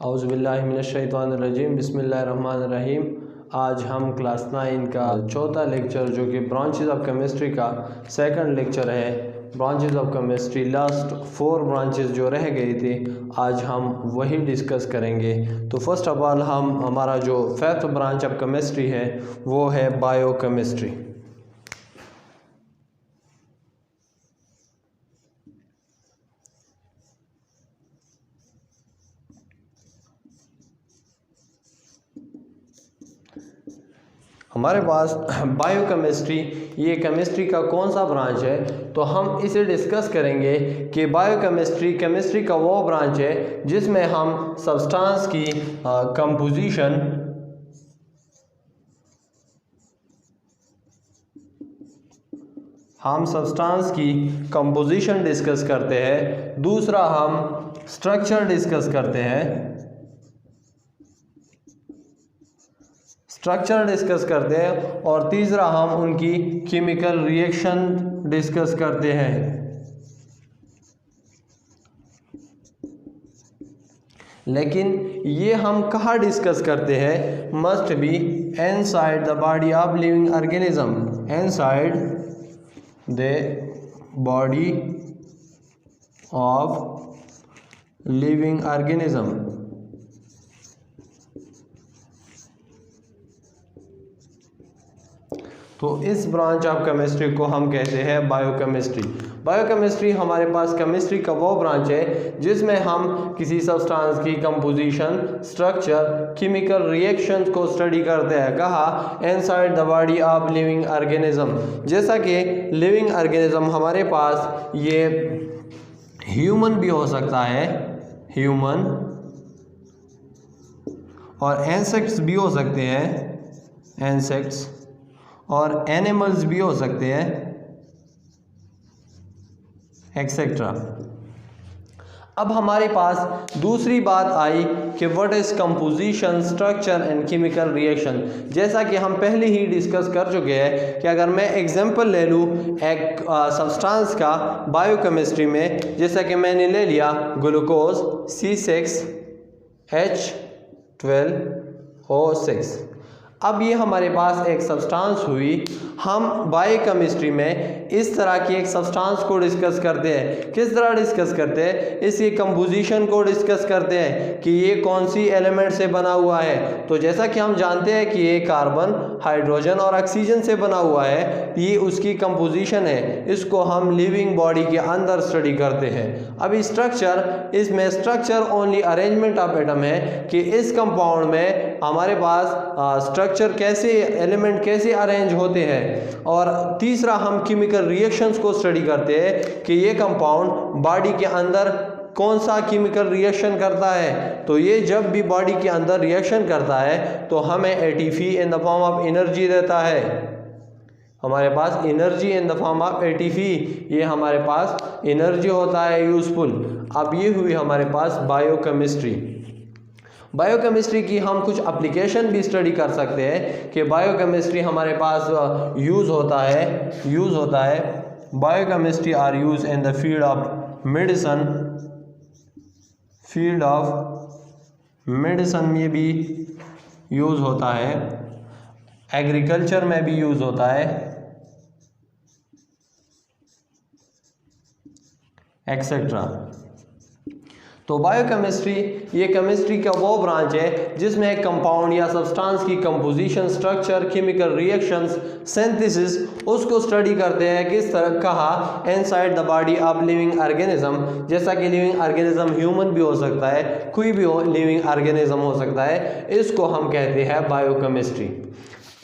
औज़ुबिल्लाहिमिनश्शैतानिर्रजीम बिस्मिल्लाहिर्रहमानिर्रहीम। आज हम क्लास 9 का चौथा लेक्चर जो कि ब्रांचेस ऑफ केमिस्ट्री का सेकंड लेक्चर है। Branches of chemistry last 4 branches जो रह गई थी आज हम वही डिस्कस करेंगे। तो फर्स्ट ऑफ ऑल हमारा जो 5th ब्रांच ऑफ केमिस्ट्री है वो है बायोकेमिस्ट्री। हमारे पास बायोकेमिस्ट्री ये केमिस्ट्री का कौन सा ब्रांच है, तो हम इसे डिस्कस करेंगे कि बायोकेमिस्ट्री केमिस्ट्री का वो ब्रांच है जिसमें हम सब्सटेंस की कंपोजिशन, डिस्कस करते हैं। दूसरा हम स्ट्रक्चर डिस्कस करते हैं, और तीसरा हम उनकी केमिकल रिएक्शन डिस्कस करते हैं। लेकिन ये हम कहाँ डिस्कस करते हैं? Must be inside the body of living organism, inside the body of living organism. तो इस ब्रांच ऑफ केमिस्ट्री को हम कहते हैं बायोकेमिस्ट्री। बायोकेमिस्ट्री हमारे पास केमिस्ट्री का वो ब्रांच है जिसमें हम किसी सब्सटेंस की कंपोजिशन, स्ट्रक्चर, केमिकल रिएक्शंस को स्टडी करते हैं। कहा inside the body of living organism. जैसा कि लिविंग ऑर्गेनिज्म हमारे पास ये ह्यूमन भी हो सकता है, ह्यूमन, और इंसेक्ट्स भी हो सकते हैं, इंसेक्ट्स, और एनिमल्स भी हो सकते हैं, एक्सेट्रा। अब हमारे पास दूसरी बात आई कि what is composition, structure and chemical reaction. जैसा कि हम पहले ही डिस्कस कर चुके हैं कि अगर मैं एग्जांपल ले लूँ एक सब्सटेंस का बायोकेमिस्ट्री में, जैसा कि मैंने ले लिया ग्लूकोज C6H12O6। अब ये हमारे पास एक सब्सटेंस हुई। हम बायोकेमिस्ट्री में इस तरह की एक सब्सटेंस को डिस्कस करते हैं। किस तरह डिस्कस करते हैं? इसकी कंपोजिशन को डिस्कस करते हैं कि ये कौन सी एलिमेंट से बना हुआ है। तो जैसा कि हम जानते हैं कि ये कार्बन, हाइड्रोजन और ऑक्सीजन से बना हुआ है, ये उसकी कंपोजिशन है। इसको हम लिविंग बॉडी के अंदर स्टडी करते हैं। अभी स्ट्रक्चर, इसमें structure only arrangement of atom है कि इस कंपाउंड में हमारे पास स्ट्रक्चर कैसे, एलिमेंट कैसे अरेंज होते हैं। और तीसरा हम केमिकल रिएक्शंस को स्टडी करते हैं कि ये कंपाउंड बॉडी के अंदर कौन सा केमिकल रिएक्शन करता है। तो ये जब भी बॉडी के अंदर रिएक्शन करता है तो हमें ATP in the form of energy देता है। हमारे पास energy in the form of ATP, ये हमारे पास एनर्जी होता है यूजफुल। अब ये हुई हमारे पास बायोकेमिस्ट्री। बायोकेमिस्ट्री की हम कुछ एप्लीकेशन भी स्टडी कर सकते हैं कि बायोकेमिस्ट्री हमारे पास यूज़ होता है। Biochemistry are use in the field of medicine में भी यूज़ होता है, एग्रीकल्चर में भी यूज़ होता है, एक्सेट्रा। तो बायोकेमिस्ट्री ये केमिस्ट्री का वो ब्रांच है जिसमें एक कंपाउंड या सब्सटेंस की composition, structure, chemical reactions, synthesis, उसको स्टडी करते हैं। किस तरह? कहा inside the body of living organism. जैसा कि लिविंग ऑर्गेनिज्म ह्यूमन भी हो सकता है, कोई भी लिविंग ऑर्गेनिज्म हो सकता है, इसको हम कहते हैं बायोकेमिस्ट्री।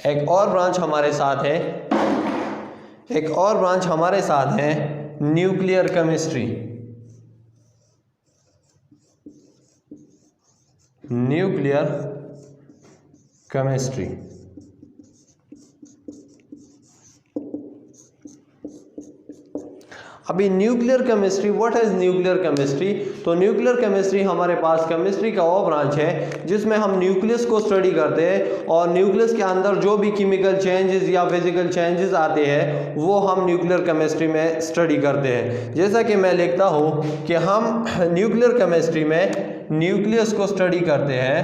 एक और ब्रांच हमारे साथ है न्यूक्लियर केमिस्ट्री। न्यूक्लियर केमिस्ट्री अभी nuclear chemistry, what is nuclear chemistry? तो न्यूक्लियर केमिस्ट्री हमारे पास केमिस्ट्री का वो ब्रांच है जिसमें हम न्यूक्लियस को स्टडी करते हैं और न्यूक्लियस के अंदर जो भी केमिकल चेंजेस या फिजिकल चेंजेस आते हैं वो हम न्यूक्लियर केमिस्ट्री में स्टडी करते हैं। जैसा कि मैं लिखता हूँ कि हम न्यूक्लियर केमिस्ट्री में न्यूक्लियस को स्टडी करते हैं,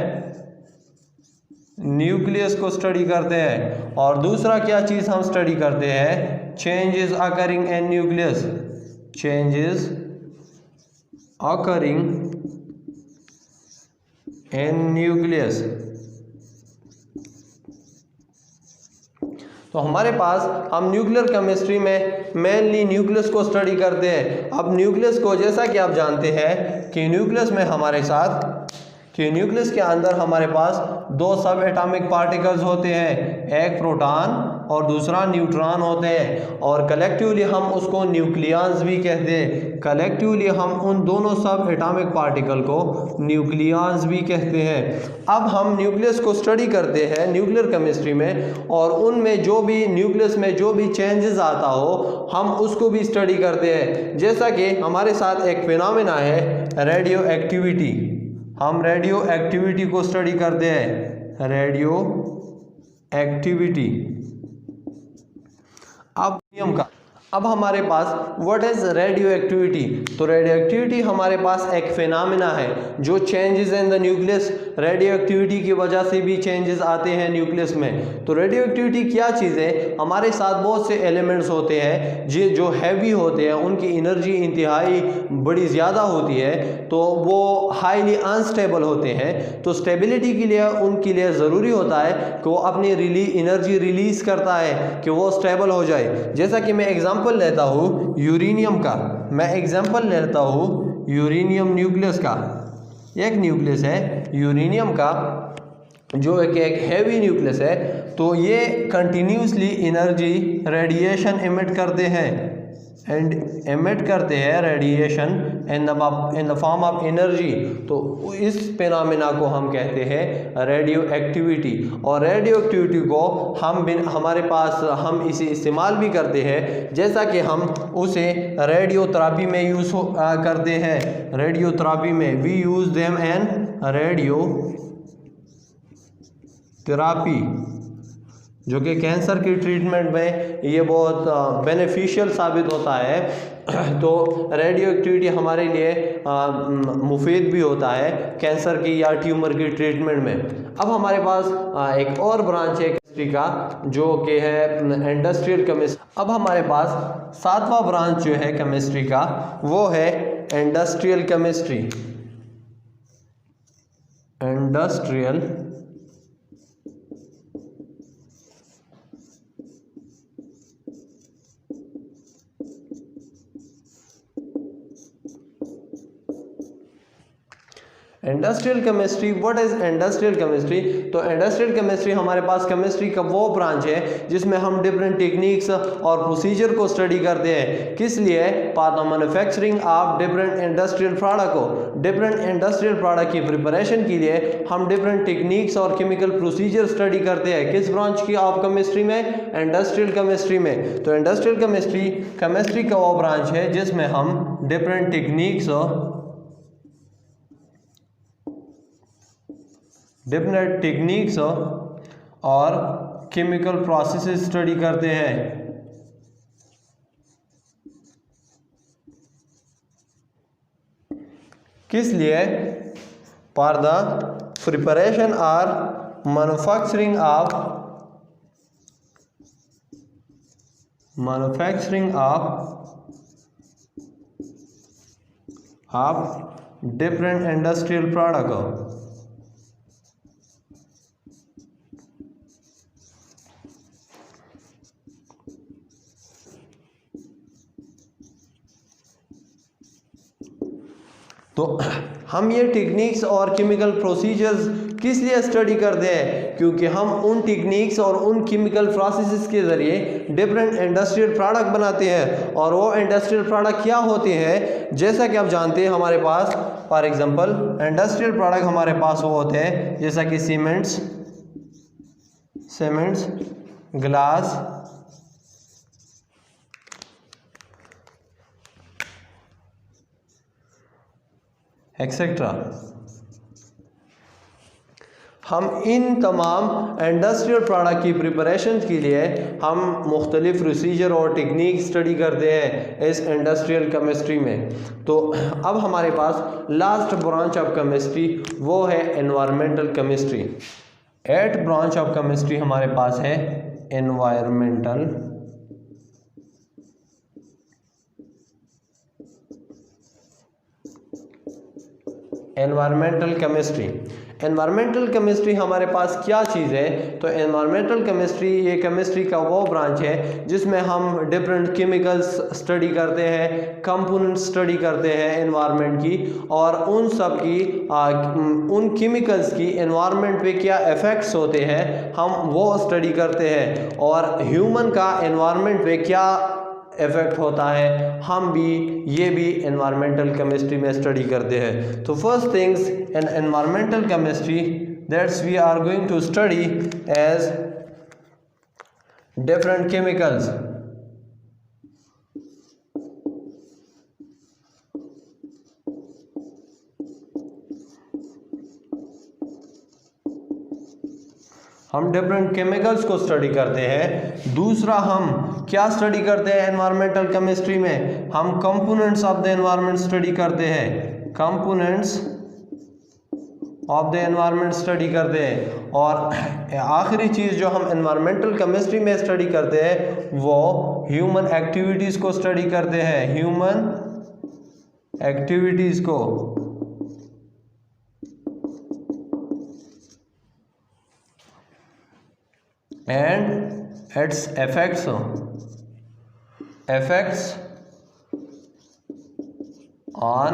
न्यूक्लियस को स्टडी करते हैं। और दूसरा क्या चीज़ हम स्टडी करते हैं, changes occurring in nucleus, changes occurring in nucleus. तो हमारे पास हम न्यूक्लियर केमिस्ट्री में मेनली न्यूक्लियस को स्टडी करते हैं। अब न्यूक्लियस को जैसा कि आप जानते हैं कि न्यूक्लियस में हमारे साथ न्यूक्लियस के अंदर हमारे पास दो सब एटॉमिक पार्टिकल्स होते हैं, एक प्रोटॉन और दूसरा न्यूट्रॉन होते हैं, और कलेक्टिवली हम उसको न्यूक्लियॉन्स भी कहते हैं। कलेक्टिवली हम उन दोनों सब एटॉमिक पार्टिकल को न्यूक्लियॉन्स भी कहते हैं। अब हम न्यूक्लियस को स्टडी करते हैं न्यूक्लियर केमिस्ट्री में, और उनमें जो भी न्यूक्लियस में जो भी चेंजेस आता हो हम उसको भी स्टडी करते हैं। जैसा कि हमारे साथ एक फिनोमेना है रेडियो एक्टिविटी, हम रेडियो एक्टिविटी को स्टडी करते हैं, रेडियो एक्टिविटी। अब हमारे पास व्हाट इज रेडियो एक्टिविटी, तो रेडियो एक्टिविटी हमारे पास एक फिनोमेना है जो changes in the nucleus, radio activity की वजह से भी चेंजेस आते हैं न्यूक्लियस में। तो रेडियो एक्टिविटी क्या चीज़ है, हमारे साथ बहुत से एलिमेंट्स होते हैं जो हैवी होते हैं, उनकी एनर्जी इंतहाई बड़ी ज़्यादा होती है, तो वो हाईली अनस्टेबल होते हैं। तो स्टेबिलिटी के लिए उनके लिए ज़रूरी होता है कि वो अपनी एनर्जी रिलीज़ करता है कि वो स्टेबल हो जाए। जैसा कि मैं एग्जाम्पल लेता हूँ यूरेनियम का, मैं एग्जाम्पल लेता हूँ यूरेनियम न्यूक्लियस का। एक न्यूक्लियस है यूरेनियम का जो एक हैवी न्यूक्लियस है, तो ये कंटिन्यूसली एनर्जी रेडिएशन एमिट करते हैं एंड एमिट करते हैं radiation in the form of energy. तो इस फिनोमेना को हम कहते हैं रेडियो एक्टिविटी। और रेडियो एक्टिविटी को हमारे पास हम इसे इस्तेमाल भी करते हैं, जैसा कि हम उसे रेडियोथेरेपी में यूज़ करते हैं। रेडियोथेरेपी में we use them an radiotherapy, जो कि कैंसर की ट्रीटमेंट में ये बहुत बेनिफिशियल साबित होता है। तो रेडियो एक्टिविटी हमारे लिए मुफीद भी होता है कैंसर की या ट्यूमर की ट्रीटमेंट में। अब हमारे पास एक और ब्रांच है केमिस्ट्री का जो कि है इंडस्ट्रियल केमिस्ट्री। अब हमारे पास सातवां ब्रांच जो है केमिस्ट्री का वो है industrial chemistry. Industrial industrial chemistry, what is industrial chemistry, तो इंडस्ट्रियल केमिस्ट्री हमारे पास केमिस्ट्री का वो ब्रांच है जिसमें हम डिफरेंट टेक्निक्स और प्रोसीजर को स्टडी करते हैं। किस लिए, for the manufacturing of different industrial product को, डिफरेंट इंडस्ट्रियल प्रोडक्ट की प्रिपरेशन के लिए हम डिफरेंट टेक्निक्स और केमिकल प्रोसीजर स्टडी करते हैं। किस ब्रांच की ऑफ केमिस्ट्री में, इंडस्ट्रियल केमिस्ट्री में। तो इंडस्ट्रियल केमिस्ट्री का वो ब्रांच है जिसमें हम डिफरेंट टेक्निक्स और केमिकल प्रोसेसेस स्टडी करते हैं। किस लिए, फॉर द प्रिपरेशन और manufacturing of different industrial product. तो हम ये टेक्निक्स और केमिकल प्रोसीजर्स किस लिए स्टडी करते हैं, क्योंकि हम उन टेक्निक्स और उन केमिकल प्रोसेसेस के ज़रिए डिफरेंट इंडस्ट्रियल प्रोडक्ट बनाते हैं। और वो इंडस्ट्रियल प्रोडक्ट क्या होते हैं, जैसा कि आप जानते हैं हमारे पास फॉर एग्जांपल इंडस्ट्रियल प्रोडक्ट हमारे पास वो होते हैं जैसा कि सीमेंट्स, ग्लास, एक्सेट्रा। हम इन तमाम इंडस्ट्रियल प्रोडक्ट की प्रिपरेशन के लिए हम मुख्तलिफ प्रोसीजर और टेक्निक स्टडी करते हैं इस इंडस्ट्रियल केमिस्ट्री में। तो अब हमारे पास लास्ट ब्रांच ऑफ केमिस्ट्री वो है environmental chemistry. 8th branch of chemistry हमारे पास है एनवायरमेंटल केमिस्ट्री। एनवायरमेंटल केमिस्ट्री हमारे पास क्या चीज़ है? तो एनवायरमेंटल केमिस्ट्री ये केमिस्ट्री का वो ब्रांच है जिसमें हम डिफरेंट केमिकल्स स्टडी करते हैं, कंपोनेंट स्टडी करते हैं एनवायरनमेंट की, और उन सब की उन केमिकल्स की एनवायरनमेंट पे क्या इफ़ेक्ट्स होते हैं हम वो स्टडी करते हैं, और ह्यूमन का एनवायरनमेंट पे क्या इफेक्ट होता है हम भी ये भी एनवायरमेंटल केमिस्ट्री में स्टडी करते हैं। तो first things in environmental chemistry that's we are going to study as different chemicals. हम डिफरेंट केमिकल्स को स्टडी करते हैं। दूसरा हम क्या स्टडी करते हैं एनवायरमेंटल केमिस्ट्री में? हम components of the environment study करते हैं, components of the environment study करते हैं। और आखिरी चीज़ जो हम एनवायरमेंटल केमिस्ट्री में स्टडी करते हैं वो ह्यूमन एक्टिविटीज़ को स्टडी करते हैं, ह्यूमन एक्टिविटीज़ को। and its effects on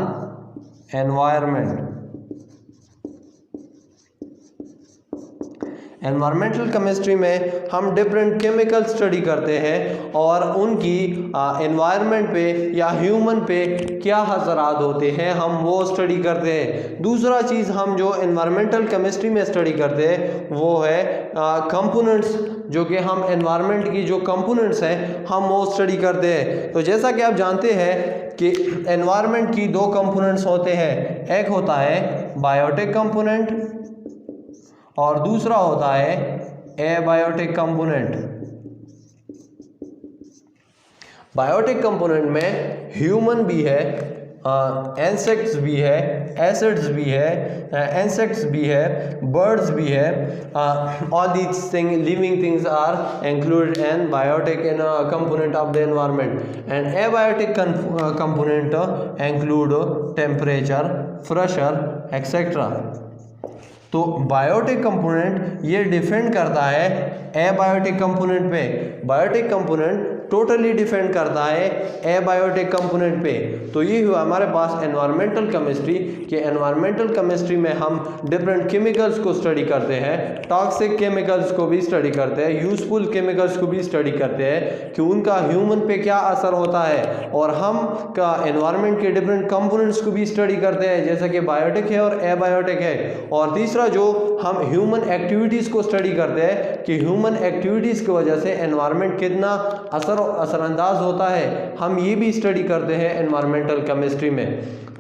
environment। Environmental chemistry में हम डिफरेंट केमिकल स्टडी करते हैं और उनकी एनवायरनमेंट पे या ह्यूमन पे क्या हज़रात होते हैं हम वो स्टडी करते हैं। दूसरा चीज़ हम जो एनवायरमेंटल केमिस्ट्री में स्टडी करते हैं वो है कंपोनेंट्स, जो कि हम एनवायरनमेंट की जो कंपोनेंट्स हैं हम वो स्टडी करते हैं। तो जैसा कि आप जानते हैं कि एनवायरनमेंट की 2 कंपोनेंट्स होते हैं, एक होता है बायोटिक कंपोनेंट और दूसरा होता है एबायोटिक कंपोनेंट। बायोटिक कंपोनेंट में ह्यूमन भी है, इंसेक्ट्स भी है, एसिड्स भी है, इंसेक्ट्स भी है, बर्ड्स भी है। All these thing living things are included in biotic in component of the environment. And abiotic component include temperature, pressure etcetera. तो बायोटिक कंपोनेंट ये डिपेंड करता है एबायोटिक कंपोनेंट पे। बायोटिक कंपोनेंट टोटली डिपेंड करता है abiotic component पे। तो ये हुआ हमारे पास एनवायरमेंटल केमिस्ट्री कि एनवायरमेंटल केमिस्ट्री में हम डिफरेंट केमिकल्स को स्टडी करते हैं, टॉक्सिक केमिकल्स को भी स्टडी करते हैं, यूजफुल केमिकल्स को भी स्टडी करते हैं कि उनका ह्यूमन पे क्या असर होता है, और हम का एनवायरनमेंट के डिफरेंट कंपोनेंट्स को भी स्टडी करते हैं जैसा कि बायोटिक है और एबायोटिक है। और तीसरा जो हम ह्यूमन एक्टिविटीज़ को स्टडी करते हैं कि ह्यूमन एक्टिविटीज़ की वजह से एनवायरनमेंट कितना असरअंदाज होता है, हम ये भी स्टडी करते हैं एनवायरमेंटल केमिस्ट्री में।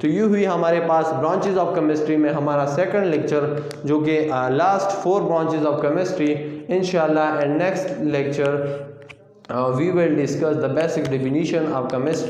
तो ये हुई हमारे पास ब्रांचेस ऑफ केमिस्ट्री में हमारा सेकंड लेक्चर, जो कि लास्ट 4 ब्रांचेस ऑफ केमिस्ट्री। इंशाल्लाह in next lecture we will discuss the basic definition of chemistry।